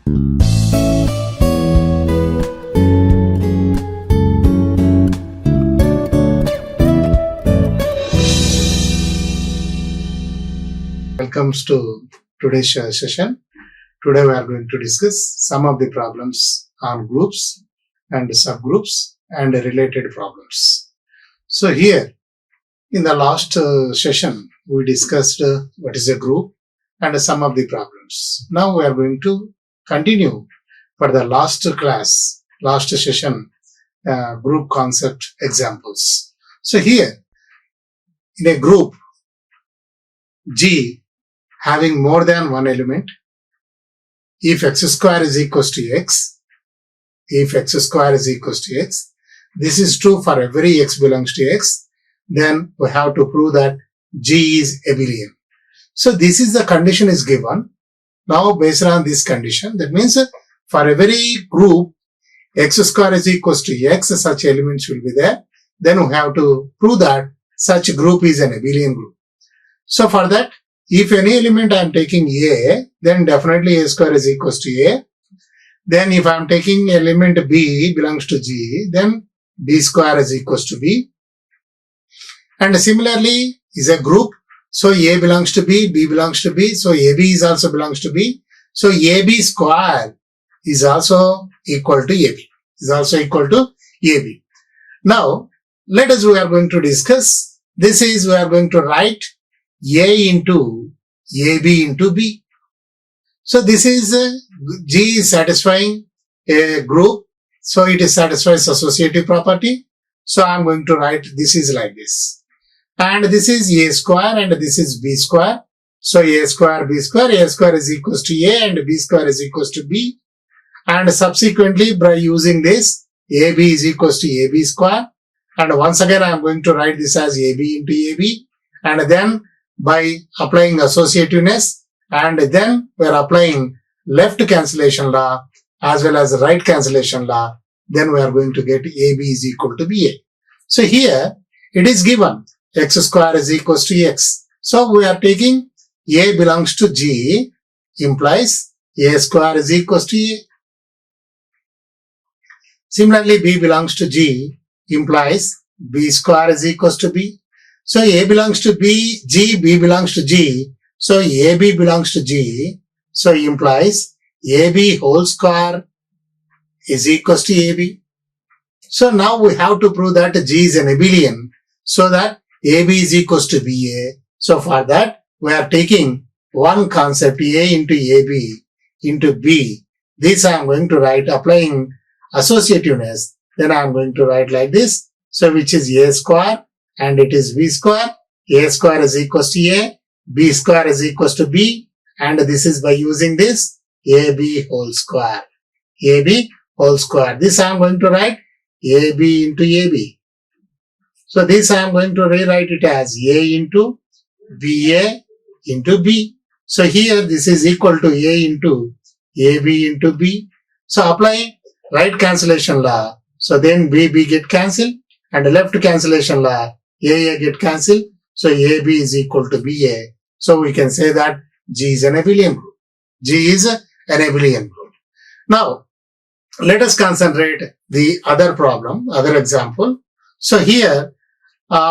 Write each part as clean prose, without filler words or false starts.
Welcome to today's session. Today we are going to discuss some of the problems on groups and subgroups and related problems. So here in the last session we discussed what is a group and some of the problems. Now we are going to continue for the last session group concept examples. So here in a group G having more than one element, if x square is equals to x, this is true for every x belongs to x, then we have to prove that G is abelian. So this is the condition is given. Now based on this condition, that means for every group x square is equals to x, such elements will be there. Then we have to prove that such group is an abelian group. So for that, if any element I am taking A, then definitely A square is equals to A. Then if I am taking element B belongs to G, then B square is equals to B. And similarly is a group. So A belongs to B, B belongs to B. So AB is also belongs to B. So AB square is also equal to AB. Now let us, we are going to discuss. This is, we are going to write A into AB into B. So this is G is satisfying a group. So it is satisfies associative property. So I am going to write this is like this. And this is A square and this is B square. So A square, B square, A square is equals to A and B square is equals to B. And subsequently by using this, AB is equals to AB square. And once again I am going to write this as AB into AB. And then by applying associativeness, and then we are applying left cancellation law as well as right cancellation law, then we are going to get AB is equal to BA. So here it is given x square is equals to x. So we are taking A belongs to G implies A square is equals to A. Similarly B belongs to G implies B square is equals to B. So A belongs to B, G, B belongs to G. So AB belongs to G. So implies AB whole square is equals to AB. So now we have to prove that G is an abelian so that AB is equals to BA. So for that we are taking one concept A into AB into B. This I am going to write applying associativeness. Then I am going to write like this. So which is A square. And it is B square, A square is equals to A, B square is equals to B, and this is by using this AB whole square. This I am going to write AB into AB. So this I am going to rewrite it as A into BA into B. So here this is equal to A into AB into B. So apply right cancellation law. So then B get cancelled and left cancellation law. A get cancelled, so AB is equal to BA. So we can say that G is an abelian group. Now, let us concentrate the other problem, other example. So here,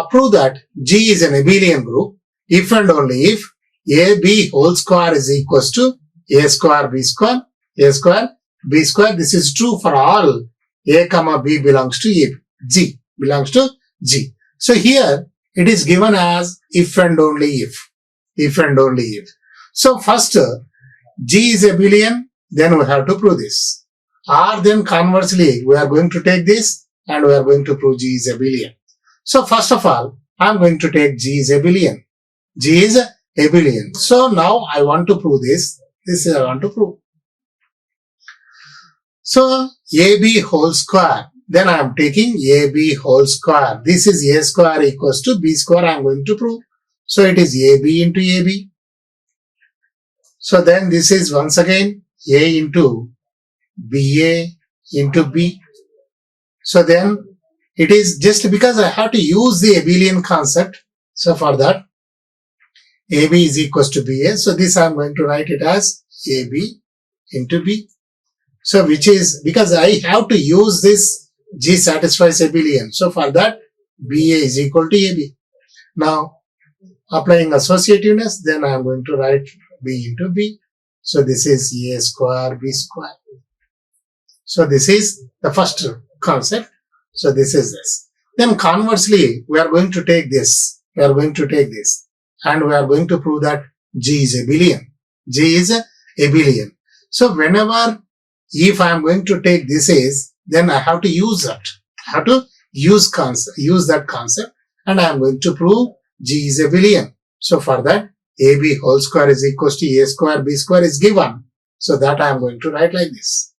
prove that G is an abelian group if and only if AB whole square is equals to A square, B square, A square, B square. This is true for all A comma B belongs to AB. G belongs to G. So here it is given as if and only if. So first G is abelian, then we have to prove this. Or then conversely, we are going to take this and we are going to prove G is abelian. So first of all, I am going to take G is abelian. So now I want to prove this. This I want to prove. So AB whole square. Then I am taking AB whole square. This is A square equals to B square I am going to prove. So it is AB into AB. So then this is once again A into BA into B. So then it is just because I have to use the abelian concept. So for that AB is equals to BA. So this I am going to write it as AB into B. So which is, because I have to use this G satisfies abelian. So for that, BA is equal to AB. Now, applying associativeness, then I am going to write B into B. So this is A square, B square. So this is the first concept. So this is this. Then conversely, we are going to take this. We are going to take this. And we are going to prove that G is abelian. G is abelian. So whenever, if I am going to take this is, then I have to use that. I have to use that concept, and I am going to prove G is abelian. So for that, AB whole square is equals to A square, B square is given. So that I am going to write like this.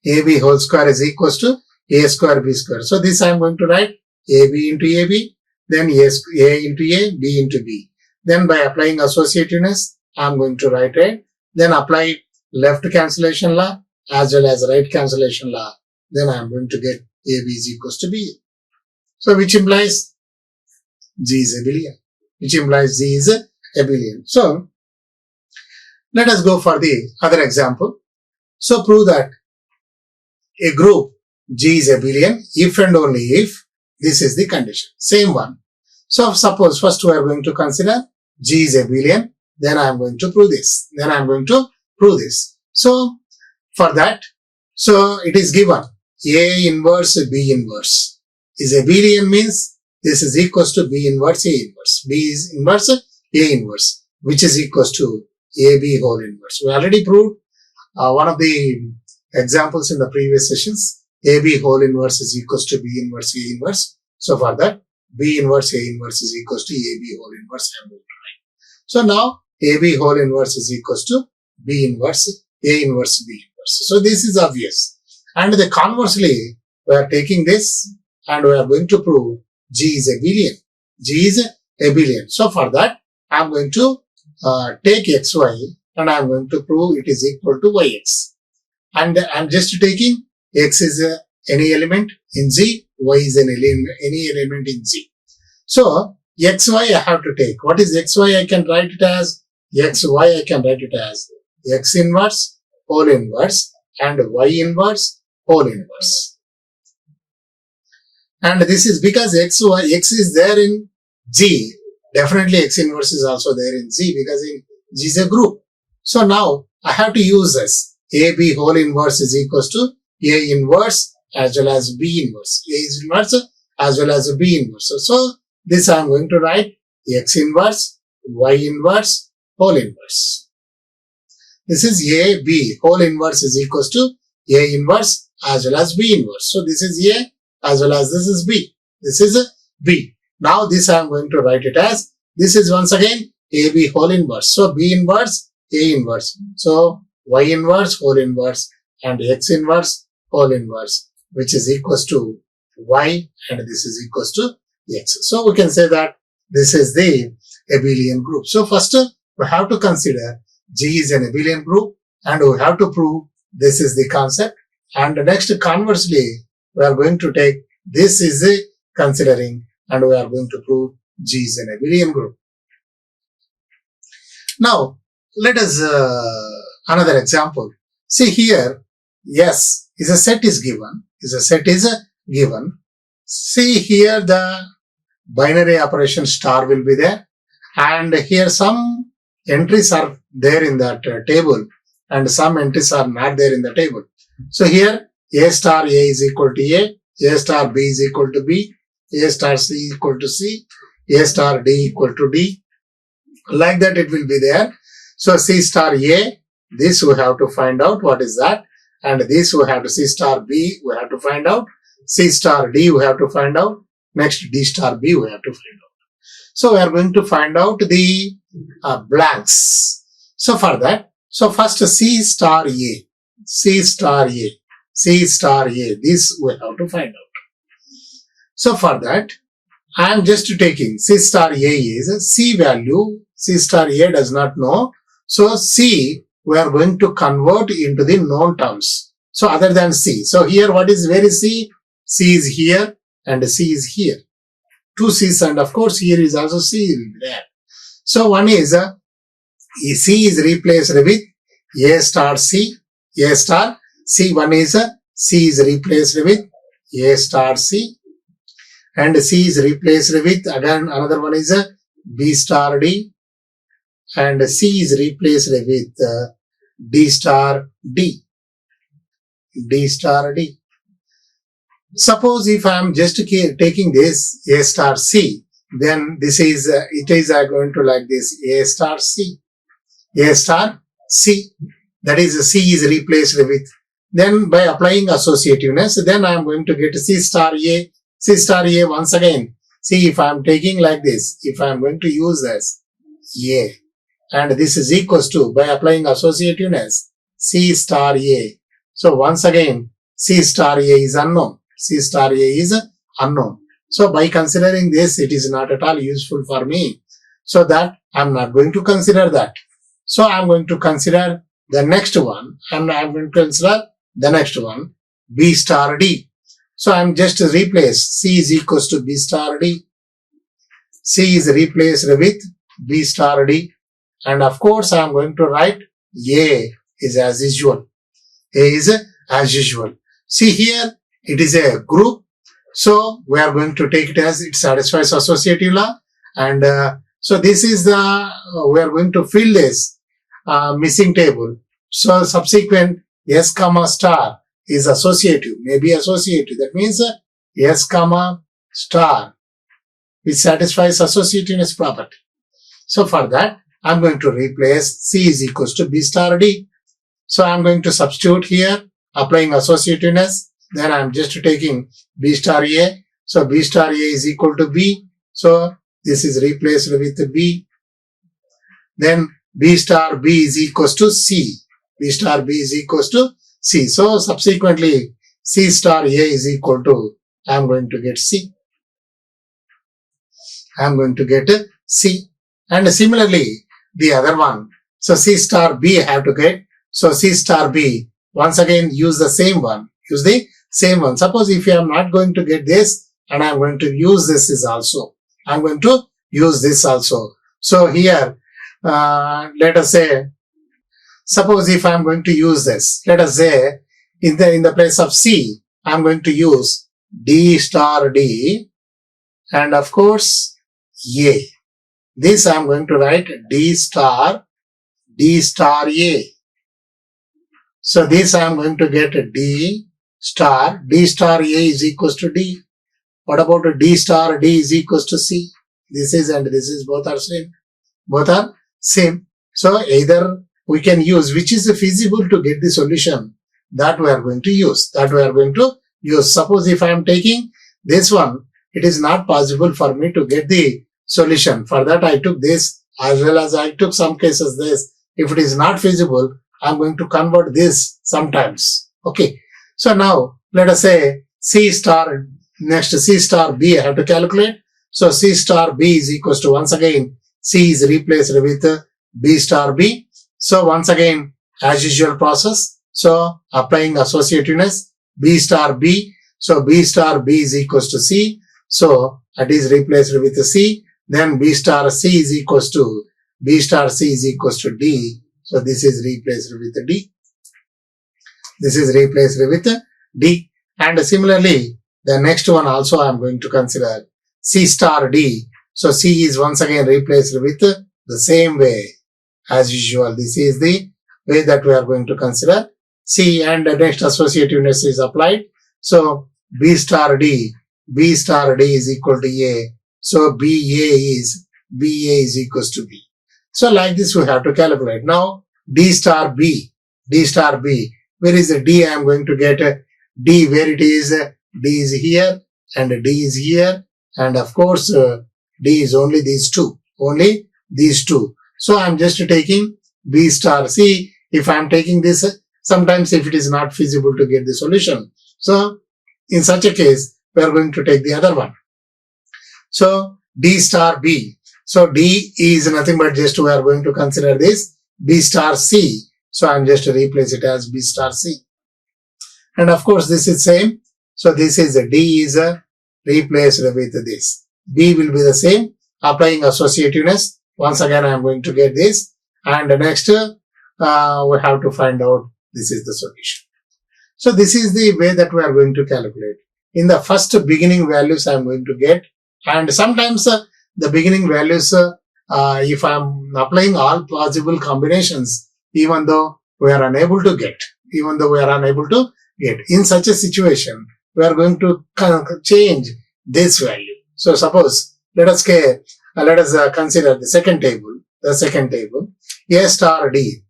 AB whole square is equals to A square, B square. So this I am going to write AB into AB, then A into A, B into B. Then by applying associativeness, I am going to write it. Then apply left cancellation law as well as right cancellation law. Then I am going to get AB is equals to B. So which implies G is abelian. Which implies G is abelian. So let us go for the other example. So prove that a group G is abelian if and only if this is the condition. Same one. So suppose first we are going to consider G is abelian. Then I am going to prove this. Then I am going to prove this. So for that, so it is given A inverse B inverse is abelian means this is equals to B inverse A inverse. B is inverse A inverse, which is equals to AB whole inverse. We already proved one of the examples in the previous sessions. AB whole inverse is equals to B inverse A inverse. So for that, B inverse A inverse is equals to AB whole inverse. So now AB whole inverse is equals to B inverse A inverse B inverse. So this is obvious. And the conversely, we are taking this and we are going to prove G is abelian. G is abelian. So for that, I am going to take xy and I am going to prove it is equal to yx. And I am just taking x is any element in Z, y is any element in Z. So xy I have to take. What is xy? I can write it as xy. I can write it as x inverse, whole inverse, and y inverse, whole inverse. And this is because x is there in G. Definitely x inverse is also there in Z because in G is a group. So now I have to use this. AB whole inverse is equals to A inverse as well as B inverse. A is inverse as well as B inverse. So this I am going to write x inverse, y inverse, whole inverse. This is A, B. Whole inverse is equals to A inverse as well as B inverse. So this is A as well as this is B. This is B. Now this I am going to write it as, this is once again AB whole inverse. So B inverse, A inverse. So Y inverse, whole inverse, and X inverse, whole inverse, which is equals to Y, and this is equals to X. So we can say that this is the abelian group. So first we have to consider G is an abelian group, and we have to prove this is the concept. And next, conversely, we are going to take this is a considering, and we are going to prove G is an abelian group. Now let us another example. See here, yes, is a set is given. Is a set is given. See here the binary operation star will be there, and here some entries are there in that table, and some entries are not there in the table. So here A star A is equal to A star B is equal to B, A star C equal to C, A star D equal to D. Like that it will be there. So C star A, this we have to find out what is that, and this we have to C star B we have to find out, C star D we have to find out, next D star B we have to find out. So we are going to find out the blanks. So for that, so first C star A, C star A, C star A, this we have to find out. So for that, I am just taking C star A is C value, C star A does not know. So C we are going to convert into the known terms. So other than C. So here what is, where is C? C is here and C is here. Two C's, and of course here is also C there. So one is C is replaced with A star C, A star C. One is C is replaced with A star C, and C is replaced with again another one is B star D, and C is replaced with D star D. D star D. Suppose if I am just taking this A star C, then this is it is going to like this A star C. A star C. That is C is replaced with. Then by applying associativeness, then I am going to get C star A. C star A once again. See, if I am taking like this, if I am going to use this A, and this is equals to, by applying associativeness, C star A. So once again, C star A is unknown. C star A is unknown. So by considering this, it is not at all useful for me. So that I am not going to consider that. So I am going to consider the next one, and I am going to consider the next one, B star D. So I am just replace C is equals to B star D. C is replaced with B star D. And of course, I am going to write A is as usual. A is as usual. See here, it is a group. So we are going to take it as it satisfies associative law. And so this is the, we are going to fill this missing table. So subsequent S comma star is associative, maybe associative. That means S comma star, which satisfies associativeness property. So for that, I'm going to replace C is equals to B star D. So I'm going to substitute here, applying associativeness. Then I'm just taking B star A. So B star A is equal to B. So this is replaced with B. Then B star B is equals to C. B star B is equals to C. So subsequently, C star A is equal to, I'm going to get C. I'm going to get C. And similarly, the other one. So C star B I have to get. So C star B, once again, use the same one. Use the same one. Suppose if I am not going to get this, and I am going to use this is also. I am going to use this also. So here, let us say, suppose if I am going to use this, let us say in the place of C, I am going to use D star D, and of course A. This I am going to write D star A. So this I am going to get D star A is equals to D. What about D star D is equals to C? This is and this is both are same. Both are same. So either we can use which is feasible to get the solution, that we are going to use. Suppose if I am taking this one, it is not possible for me to get the solution. For that I took this, as well as I took some cases this. If it is not feasible, I am going to convert this sometimes. Okay. So now let us say C star, next C star B I have to calculate. So C star B is equals to, once again, C is replaced with B star B. So once again, as usual process. So applying associativeness, B star B. So B star B is equals to C. So it is replaced with C. Then B star C is equals to, B star C is equals to D. So this is replaced with D. This is replaced with D. And similarly, the next one also I am going to consider C star D. So C is once again replaced with the same way as usual. This is the way that we are going to consider C, and the next associativeness is applied. So B star D is equal to A. So BA is equals to B. So like this we have to calculate. Now D star B, where is the D? I am going to get D, where it is, D is here and D is here, and of course D is only these two. So I am just taking B star. See, if I am taking this, sometimes if it is not feasible to get the solution, so in such a case we are going to take the other one. So D star B. So D is nothing but just we are going to consider this B star C. So I am just to replace it as B star C. And of course this is same. So this is D is replaced with this. B will be the same. Applying associativeness. Once again I am going to get this. And next we have to find out This is the solution. So this is the way that we are going to calculate. In the first beginning values I am going to get, and sometimes the beginning values, if I am applying all possible combinations, even though we are unable to get, in such a situation, we are going to change this value. So suppose, let us consider the second table, A star D,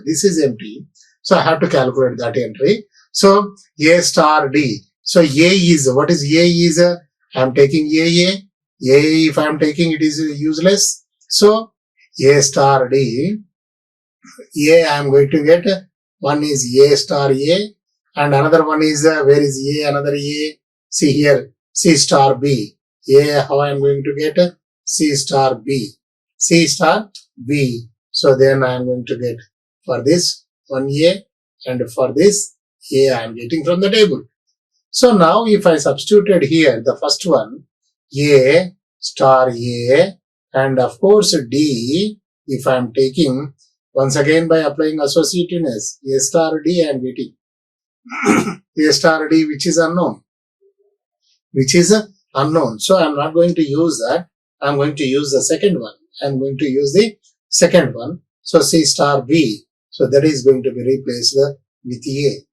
this is empty. So I have to calculate that entry. So A star D. So A is, what is A is? I am taking A, if I am taking it is useless. So A star D, A I am going to get, one is A star A, and another one is, where is A, another A? See here, C star B. A, how I am going to get? C star B. So then I am going to get for this one A, and for this A I am getting from the table. So now if I substituted here the first one, A star A, and of course D, if I am taking, once again by applying associativeness, A star D I am getting. A star D which is unknown. So I am not going to use that. I am going to use the second one. So C star B. So that is going to be replaced with A.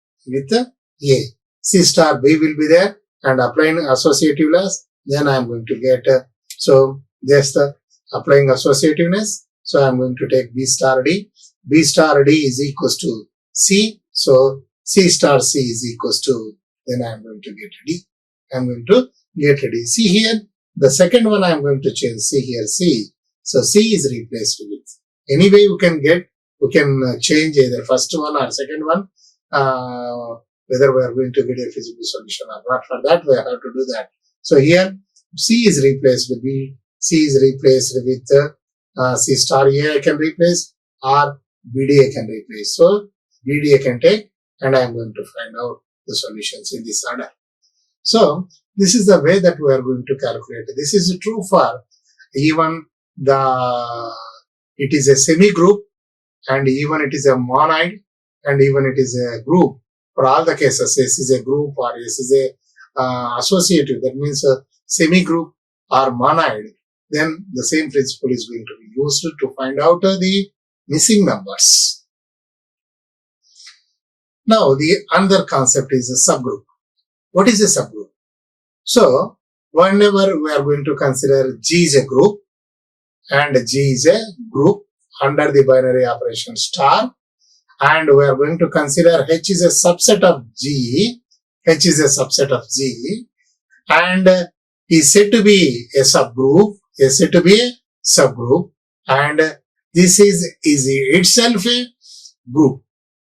C star B will be there, and applying associativeness, then I am going to get, so just applying associativeness. So I am going to take B star D. B star D is equals to C. So C star C is equals to, then I am going to get D. See here, the second one I am going to change. See here, C. So C is replaced with. Anyway, we can change either first one or second one, whether we are going to get a feasible solution or not. For that, we have to do that. So here, C is replaced with B. C is replaced with C star A I can replace, or BD I can replace. So BD I can take, and I am going to find out the solutions in this order. So this is the way that we are going to calculate. This is true for even it is a semi-group, and even it is a monoid, and even it is a group. For all the cases, S is a group or S is a associative. That means a semi-group or monoid. Then the same principle is going to be used to find out the missing numbers. Now the another concept is a subgroup. What is a subgroup? So whenever we are going to consider G is a group, and G is a group under the binary operation star, and we are going to consider H is a subset of G, and is said to be a subgroup, and this is itself a group.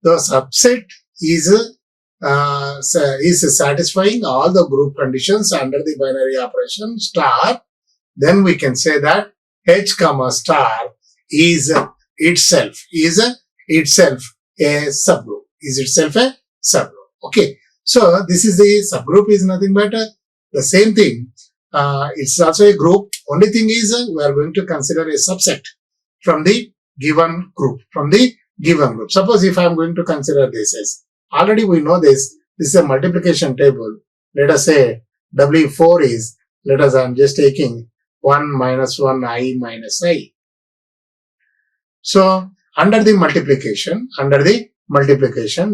The subset is satisfying all the group conditions under the binary operation star. Then we can say that H comma star is itself a subgroup. Okay. So this is the subgroup is nothing but the same thing. It's also a group. Only thing is we are going to consider a subset from the given group. Suppose if I am going to consider this as, already we know this is a multiplication table. Let us say W4 is, I am just taking 1 minus 1 I minus I. So under the multiplication,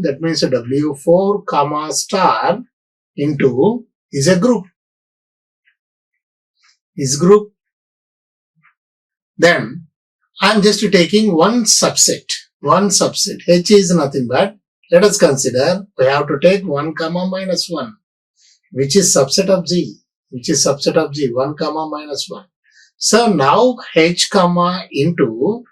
that means W4 comma star into is a group. Then I am just taking one subset. H is nothing but, let us consider, we have to take 1 comma minus 1, which is subset of G, 1 comma minus 1. So now H comma into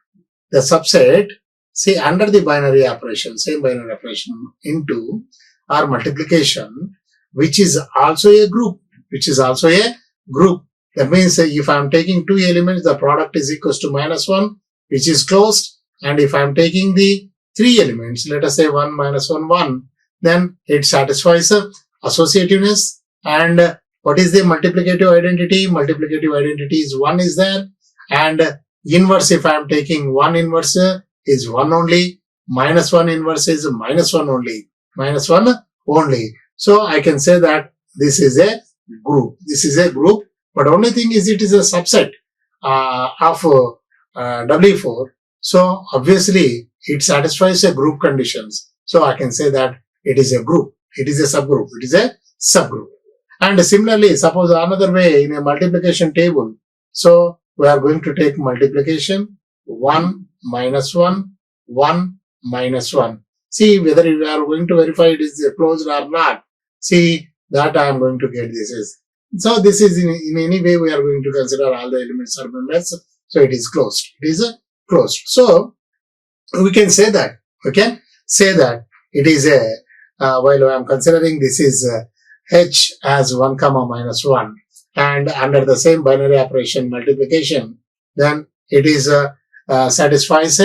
the subset, say under the binary operation, same binary operation, into our multiplication, which is also a group. That means if I am taking two elements, the product is equals to minus 1, which is closed. And if I am taking the three elements, let us say 1 minus 1, 1, then it satisfies associativeness. And what is the multiplicative identity? Multiplicative identity is 1 is there. And inverse, if I am taking 1 inverse is 1 only. minus 1 inverse is minus 1 only. Minus 1 only. So I can say that this is a group. This is a group. But only thing is it is a subset of W4. So obviously it satisfies a group conditions. So I can say that it is a group. It is a subgroup. It is a subgroup. And similarly, suppose another way in a multiplication table. So we are going to take multiplication 1 minus 1, 1 minus 1. See whether we are going to verify it is closed or not. See that I am going to get this is. So this is in any way we are going to consider all the elements are members. So it is closed. It is closed. So we can say that. We can say that it is a, while I am considering this is H as 1 comma minus 1 and under the same binary operation multiplication, then it is satisfies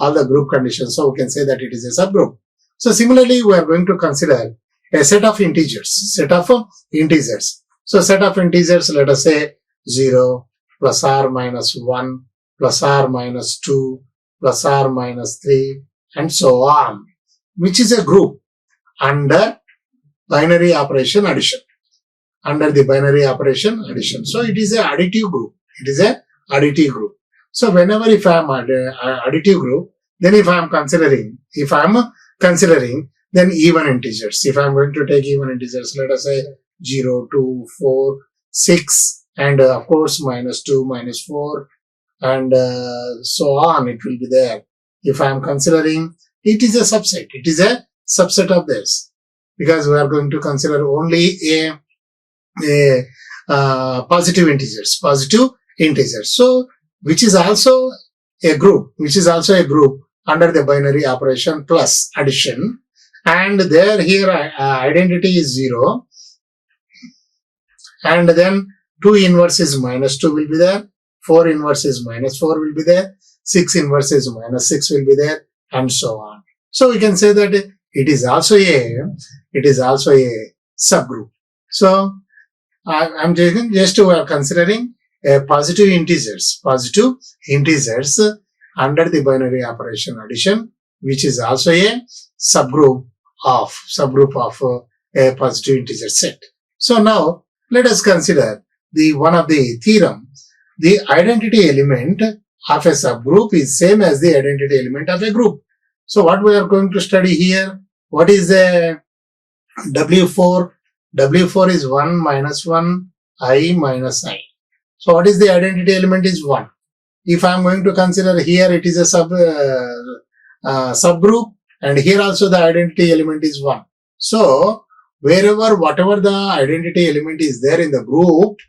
all the group conditions. So we can say that it is a subgroup. So similarly, we are going to consider a set of integers. So set of integers, let us say 0 plus r minus 1 plus r minus 2 plus r minus 3 and so on, which is a group under binary operation addition. Under the binary operation addition. So it is a additive group. It is a additive group. So whenever if I am additive group, then if I am considering then even integers. If I am going to take even integers, let us say 0, 2, 4, 6 and of course minus 2, minus 4 and so on, it will be there. If I am considering, it is a subset. It is a subset of this because we are going to consider only a positive integers. So which is also a group under the binary operation plus addition, and there here identity is 0 and then 2 inverse is minus 2 will be there, 4 inverse is minus 4 will be there, 6 inverse is minus 6 will be there and so on. So we can say that it is also a subgroup. So I'm just considering positive integers under the binary operation addition, which is also a subgroup of a positive integer set. So now let us consider the one of the theorem. The identity element of a subgroup is same as the identity element of a group. So what we are going to study here, what is the W4? W4 is 1 minus 1, I minus I. So what is the identity element is 1. If I am going to consider here it is a subgroup and here also the identity element is 1. So whatever the identity element is there in the group,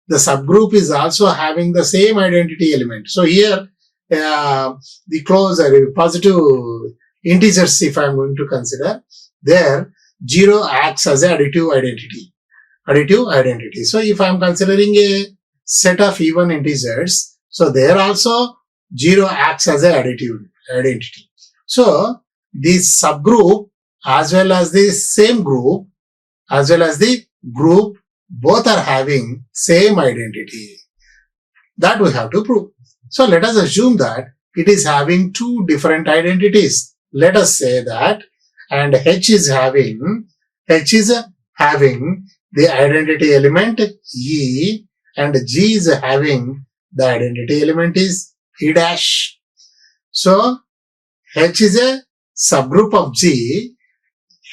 the subgroup is also having the same identity element. So here the closer positive integers, if I am going to consider, there 0 acts as an additive identity. So if I am considering a set of even integers, so there also 0 acts as an additive identity. So this subgroup as well as the same group as well as the group both are having same identity. That we have to prove. So let us assume that it is having two different identities. Let us say that and H is having the identity element E and G is having the identity element is E dash. So H is a subgroup of G.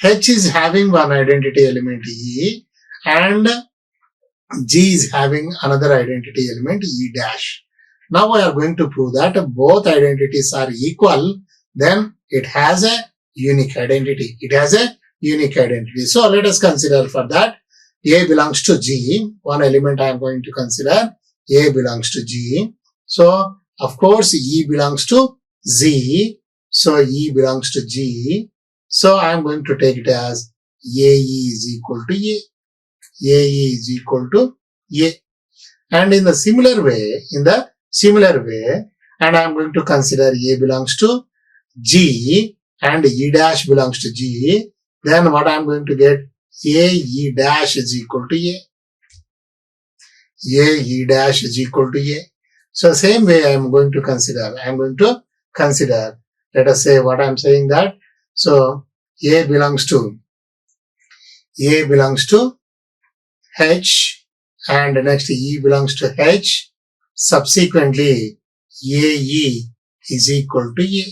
H is having one identity element E and G is having another identity element E dash. Now we are going to prove that both identities are equal, then it has a unique identity. So let us consider for that A belongs to G. One element I am going to consider. A belongs to G. So of course E belongs to Z. So E belongs to G. So I am going to take it as AE is equal to A. AE is equal to A. And in the similar way, and I am going to consider A belongs to G and E dash belongs to G, then what I am going to get? A E dash is equal to A. A E dash is equal to A. So same way I am going to consider let us say what I am saying that. So A belongs to H, and next E belongs to H. Subsequently, AE is equal to A.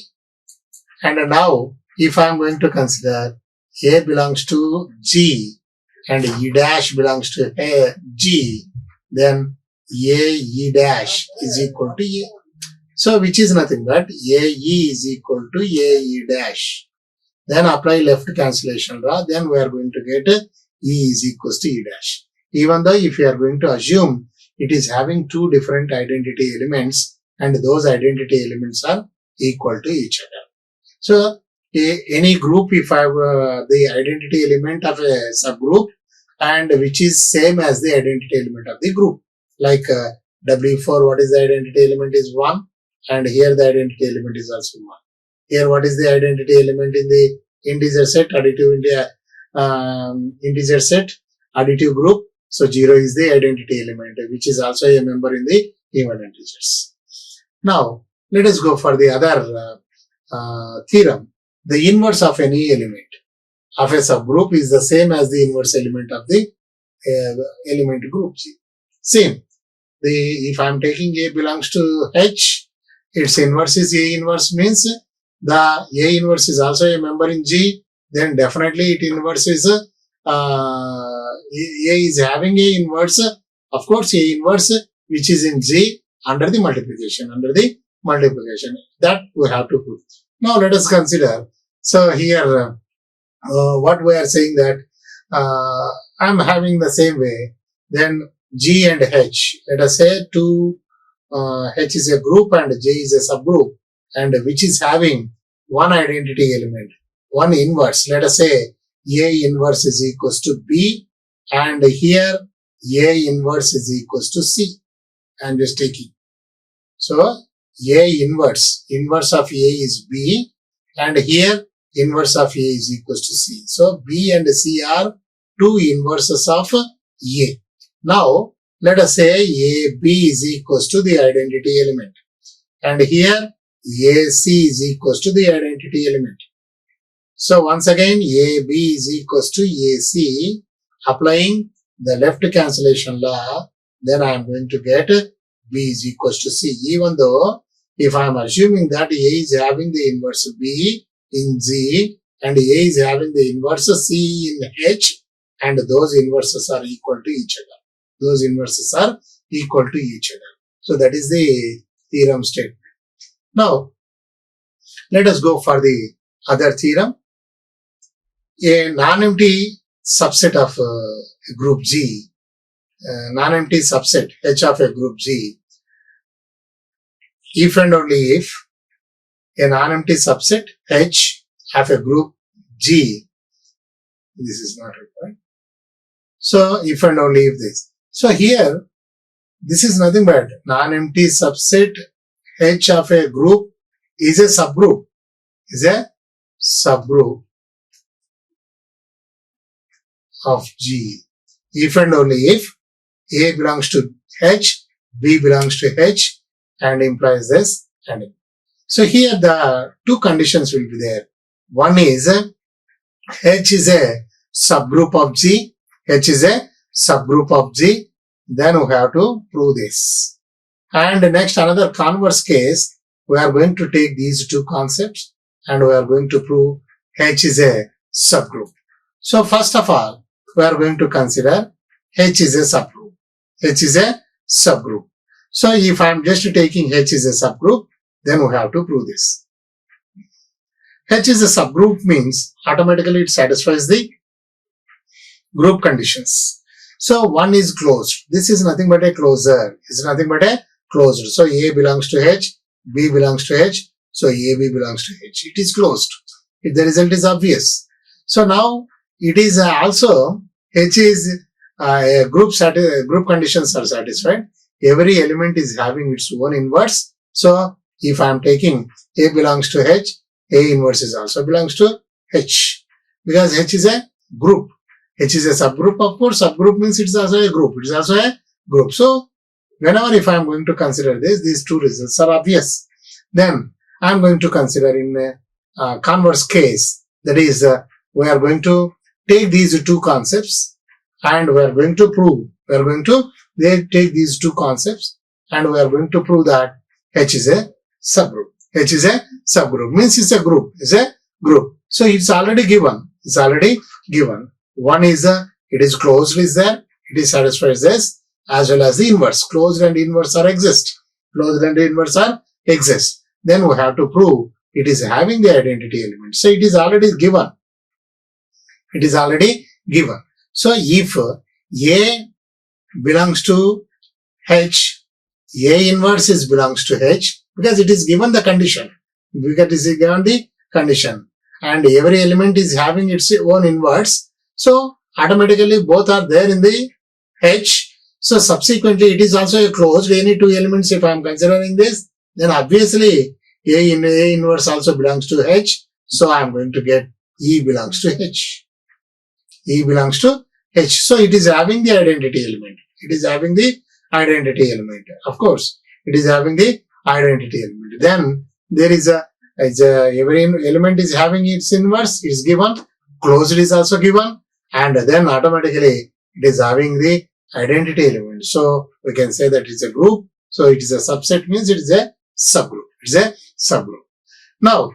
And now, if I am going to consider A belongs to G and E dash belongs to G, then AE dash is equal to A. So, which is nothing but AE is equal to AE dash. Then apply left cancellation law, then we are going to get E is equals to E dash. Even though if you are going to assume it is having two different identity elements and those identity elements are equal to each other. So, any group, if I have the identity element of a subgroup and which is same as the identity element of the group, like W4, what is the identity element is 1, and here the identity element is also 1. Here what is the identity element in the integer set, additive integer set, additive group. So 0 is the identity element which is also a member in the even integers. Now let us go for the other theorem. The inverse of any element of a subgroup is the same as the inverse element of the element group G. Same. If I am taking A belongs to H, its inverse is A inverse, means the A inverse is also a member in G, then definitely it inverse is A is having A inverse, of course A inverse which is in G under the multiplication, that we have to put. Now let us consider. So here what we are saying that I am having the same way, then G and H, let us say H is a group and J is a subgroup, and which is having one identity element, one inverse. Let us say A inverse is equals to B, and here A inverse is equals to C. I am just taking. So A inverse of A is B, and here inverse of A is equals to C. So B and C are two inverses of A. Now let us say AB is equals to the identity element, and here AC is equals to the identity element. So once again AB is equals to AC, applying the left cancellation law, then I am going to get B is equals to C. Even though if I am assuming that A is having the inverse B in G and A is having the inverse C in H, and those inverses are equal to each other. So that is the theorem statement. Now let us go for the other theorem. A non-empty subset of a group G, non-empty subset H of a group G, if and only if a non-empty subset H of a group G, this is not required. So if and only if this. So here, this is nothing but non-empty subset H of a group is a subgroup. Of G. If and only if A belongs to H, B belongs to H, and implies this. And so here the two conditions will be there. One is H is a subgroup of G. Then we have to prove this. And next, another converse case, we are going to take these two concepts and we are going to prove H is a subgroup. So first of all, we are going to consider H is a subgroup. So if I am just taking H is a subgroup, then we have to prove this. H is a subgroup means automatically it satisfies the group conditions. So one is closed. This is nothing but a closure. It's nothing but a closed. So A belongs to H, B belongs to H, so AB belongs to H. It is closed. The result is obvious. So now it is also H is group conditions are satisfied. Every element is having its own inverse. So if I am taking A belongs to H, A inverse is also belongs to H, because H is a group. H is a subgroup, of course. Subgroup means it is also a group. So whenever if I am going to consider this, these two results are obvious. Then I'm going to consider in a converse case. That is, we are going to take these two concepts and we are going to prove. We are going to take these two concepts and we are going to prove that H is a subgroup. H is a subgroup. Means it's a group. It's a group. So it's already given. It's already given. One is it is closed is there. It is satisfies this as well as the inverse. Closed and inverse are exist. Closed and inverse are exist. Then we have to prove it is having the identity element. So it is already given. It is already given. So if A belongs to H, A inverse is belongs to H, because it is given the condition. Because it is given the condition. And every element is having its own inverse. So automatically both are there in the H. So subsequently it is also a closed. Any two elements, if I am considering this, then obviously A inverse also belongs to H. So I am going to get E belongs to H. E belongs to H. So it is having the identity element. It is having the identity element. Of course, it is having the identity element. Then there is every element is having its inverse. It is given. Closed is also given. And then automatically it is having the identity element. So we can say that it is a group. So it is a subset, means it is a subgroup. It is a subgroup. Now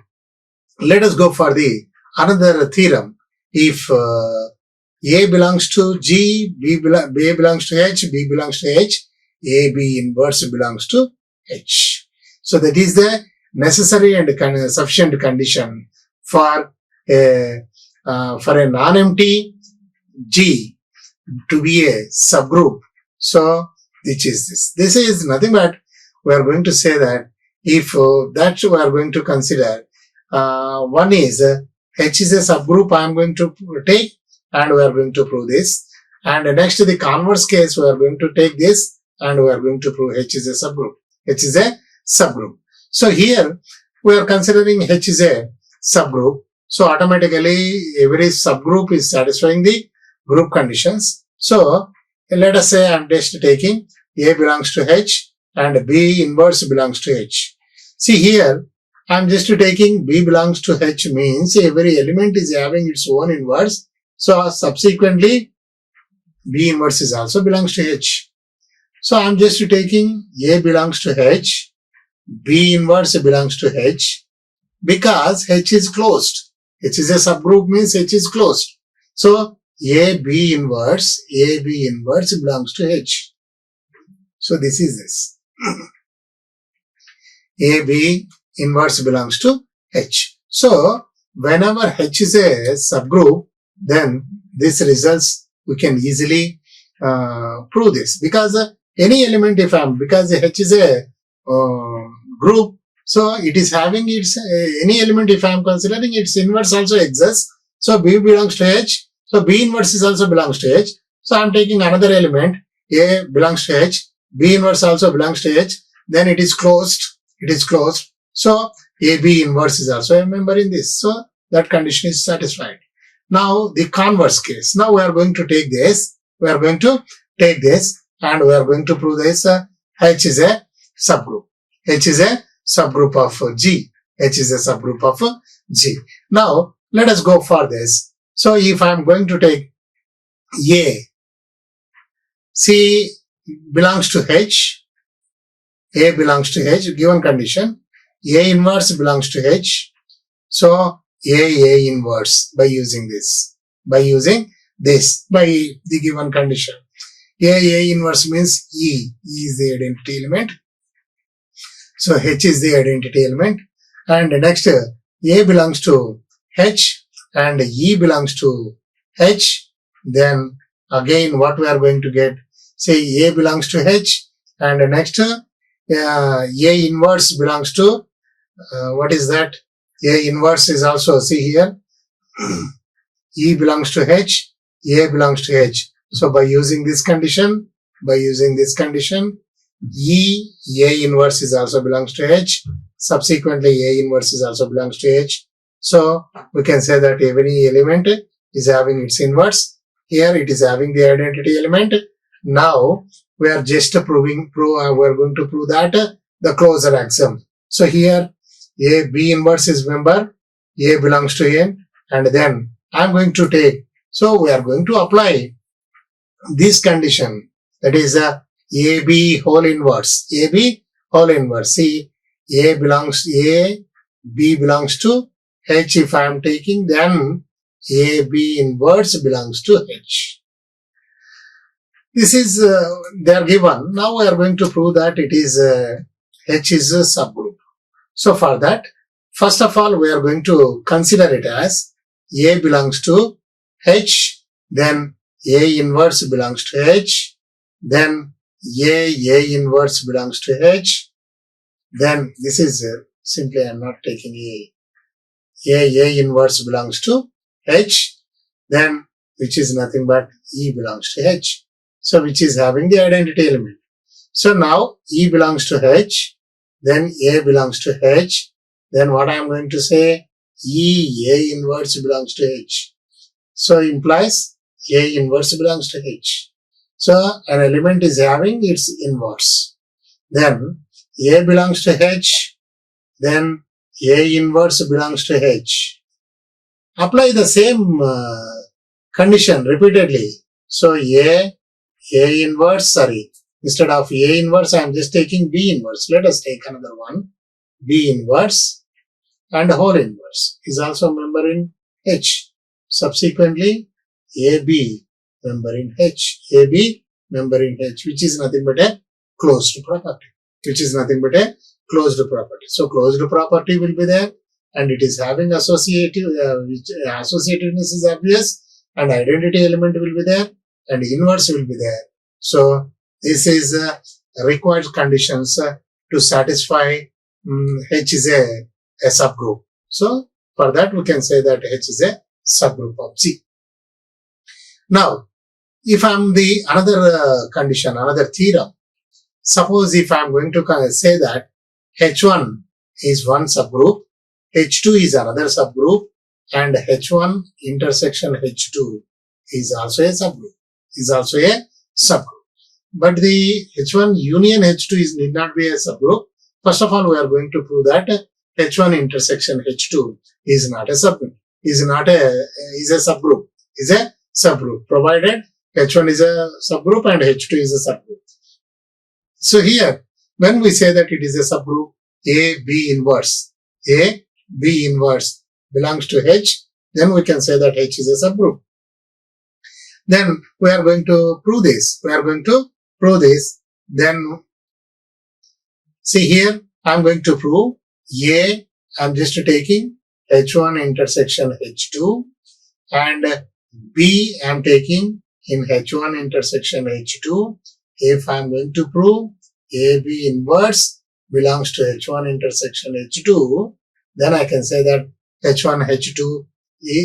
let us go for the another theorem. If A belongs to G, B belongs to H, B belongs to H, A, B inverse belongs to H. So that is the necessary and sufficient condition for a non-empty G to be a subgroup. So which is this? This is nothing but we are going to say that if that we are going to consider one is H is a subgroup I am going to take, and we are going to prove this. And next, the converse case, we are going to take this and we are going to prove H is a subgroup. H is a subgroup. So here we are considering H is a subgroup. So automatically every subgroup is satisfying the group conditions. So let us say I am just taking A belongs to H and B inverse belongs to H. See here, I am just taking B belongs to H means every element is having its own inverse. So subsequently, B inverse is also belongs to H. So I am just taking A belongs to H, B inverse belongs to H, because H is closed. H is a subgroup means H is closed. So A, B inverse belongs to H. So this is this. A, B inverse belongs to H. So whenever H is a subgroup, then this results we can easily prove this, because any element because H is a group, so it is having its any element if I am considering its inverse also exists. So B belongs to H, so B inverse is also belongs to H. So I am taking another element, A belongs to H, B inverse also belongs to H, then it is closed. It is closed. So AB inverse is also a member in this. So that condition is satisfied. Now the converse case. Now we are going to take this. We are going to take this and we are going to prove this. H is a subgroup. H is a subgroup of G. H is a subgroup of G. Now let us go for this. So if I am going to take A, C belongs to H, A belongs to H, given condition, A inverse belongs to H. So A inverse by using this, by the given condition. A inverse means E is the identity element. So H is the identity element. And next, A belongs to H and E belongs to H. Then again what we are going to get, say A belongs to H and next A inverse belongs to, what is that? A inverse is also, see here, E belongs to H, A belongs to H. So by using this condition, E, A inverse is also belongs to H. Subsequently, A inverse is also belongs to H. So we can say that every element is having its inverse. Here it is having the identity element. Now we are just we are going to prove that the closure axiom. So here A, B inverse is member, A belongs to N, and then I'm going to take, so we are going to apply this condition, that is AB whole inverse, AB whole inverse. See, A, B belongs to H if I am taking, then AB inverse belongs to H. This is, they are given. Now we are going to prove that it is, H is a subgroup. So for that, first of all, we are going to consider it as A belongs to H, then A inverse belongs to H, then A inverse belongs to H, then this is simply I am not taking A inverse belongs to H, then which is nothing but E belongs to H. So which is having the identity element. So now E belongs to H, then A belongs to H, then what I am going to say, A inverse belongs to H. So implies A inverse belongs to H. So an element is having its inverse. Then A belongs to H, then A inverse belongs to H. Apply the same condition repeatedly. So instead of A inverse, I am just taking B inverse. Let us take another one. B inverse and whole inverse is also a member in H. Subsequently, AB member in H. AB member in H, which is nothing but a closed property. So closed property will be there, and it is having associativeness is obvious, and identity element will be there, and inverse will be there. So this is required conditions to satisfy H is a subgroup. So for that we can say that H is a subgroup of G. Now, if I am another condition, another theorem, suppose if I am going to say that H1 is one subgroup, H2 is another subgroup, and H1 intersection H2 is also a subgroup. But the H1 union H2 need not be a subgroup. First of all, we are going to prove that H1 intersection H2 is not a subgroup. Is a subgroup, provided H1 is a subgroup and H2 is a subgroup. So here, when we say that it is a subgroup, A, B inverse belongs to H, then we can say that H is a subgroup. Then we are going to prove this. Then see here, I am going to prove A, I am just taking H1 intersection H2, and B I am taking in H1 intersection H2. If I am going to prove AB inverse belongs to H1 intersection H2, then I can say that H1 H2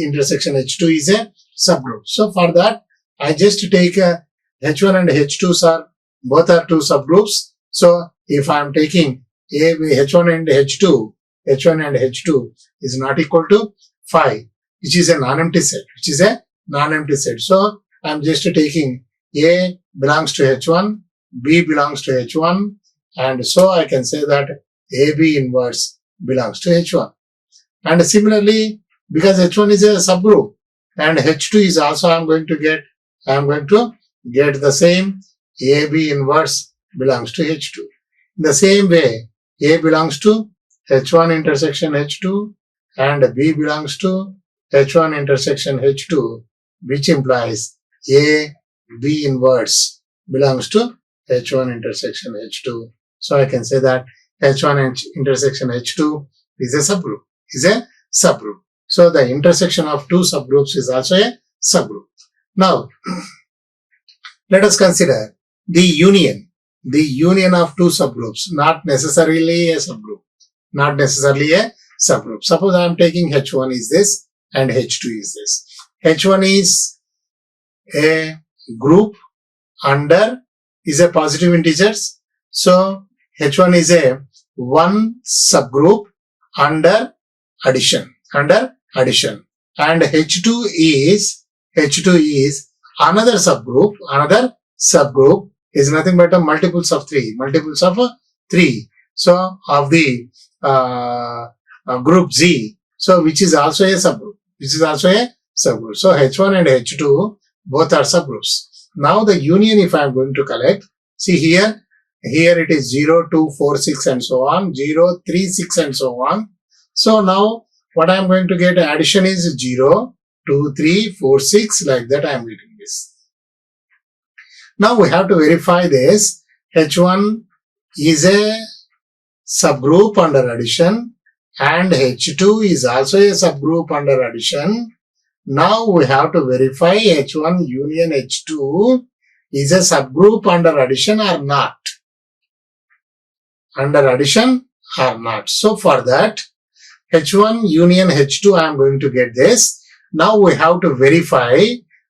intersection H2 is a subgroup. So for that, I just take H1 and H2 both are two subgroups. So if I am taking H1 and H2 is not equal to 5, which is a non-empty set. So I am just taking A belongs to H1, B belongs to H1, and so I can say that AB inverse belongs to H1. And similarly, because H1 is a subgroup and H2 is also I am going to get the same, AB inverse belongs to H2. In the same way, A belongs to H1 intersection H2 and B belongs to H1 intersection H2, which implies A, B inverse belongs to H1 intersection H2. So I can say that H1 intersection H2 is a subgroup. So the intersection of two subgroups is also a subgroup. Now, let us consider the union of two subgroups, not necessarily a subgroup. Suppose I am taking H1 is this and H2 is this. H1 is a group is a positive integers. So H1 is a one subgroup under addition. And H2 is another subgroup is nothing but a multiples of 3. So of the group Z, so which is also a subgroup. So H1 and H2 both are subgroups. Now the union, if I am going to collect, see here it is 0, 2, 4, 6 and so on, 0, 3, 6 and so on. So now what I am going to get, addition is 0, 2, 3, 4, 6, like that I am getting this. Now we have to verify this. H1 is a subgroup under addition and H2 is also a subgroup under addition. Now we have to verify H1 union H2 is a subgroup under addition or not. Under addition or not. So for that, H1 union H2, I am going to get this. Now we have to verify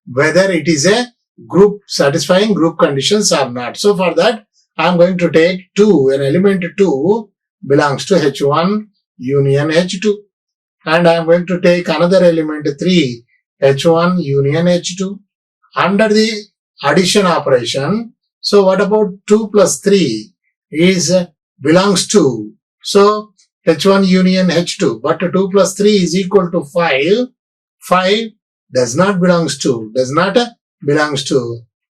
whether it is a group satisfying group conditions or not. So for that, I am going to take 2, an element 2 belongs to H1 union H2. And I am going to take another element 3, H1 union H2. Under the addition operation, so what about 2 plus 3 is belongs to, so H1 union H2, but 2 plus 3 is equal to 5. 5 does not belongs to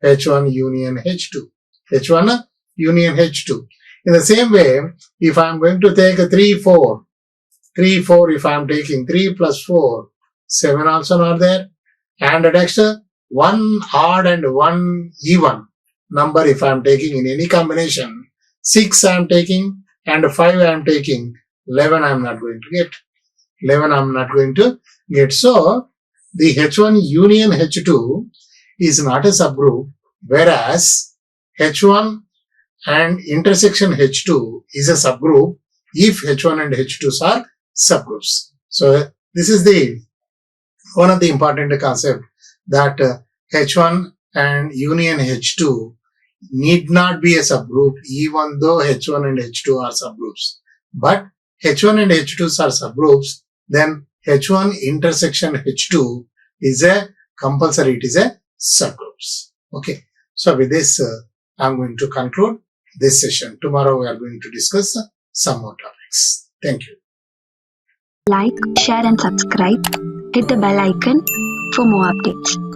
H1 union H2. H1 union H2. In the same way, if I am going to take a 3, 4, if I am taking 3 plus 4, 7 also not there. And next, 1 odd and 1 even number if I am taking in any combination, 6 I am taking and 5 I am taking, 11 I am not going to get. 11 I am not going to get. So, the H1 union H2 is not a subgroup, whereas H1 and intersection H2 is a subgroup if H1 and H2s are subgroups. So, this is the one of the important concept that H1 and union H2 need not be a subgroup even though H1 and H2 are subgroups. But H1 and H2s are subgroups, then H1 intersection H2 is a compulsory, it is a subgroups. Okay. So with this, I'm going to conclude this session. Tomorrow we are going to discuss some more topics. Thank you. Like, share and subscribe. Hit the bell icon for more updates.